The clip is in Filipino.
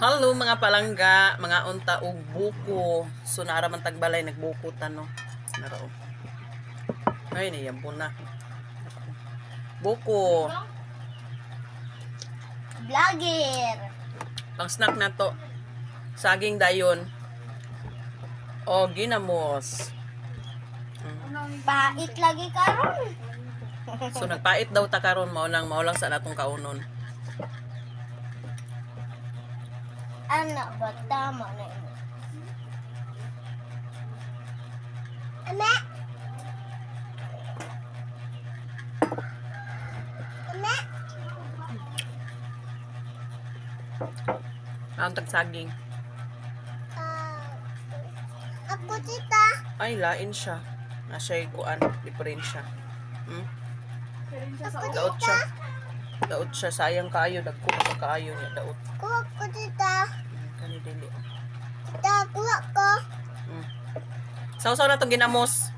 Hello mga palangga, mga unta ug buko. So naaraman tagbalay nagbukutan no. Narao. Ay ni yampo na. Buko. Vlogger. Pang snack na to. Saging dayon. O ginamos. Pait lagi karon. So nagpait daw ta karon maulang sa natong kaunon. Anak ba tama na imo? Ama. Ama. Ang tag saging. Ako tita. Ay lain siya. Na siya kuan diferensya. Daot siya. Daot siya sayang kaayo dagko pa kaayo niya daot. Ako tita. Kani dili. Tita, kuha ko. Sausaw na tong ginamos.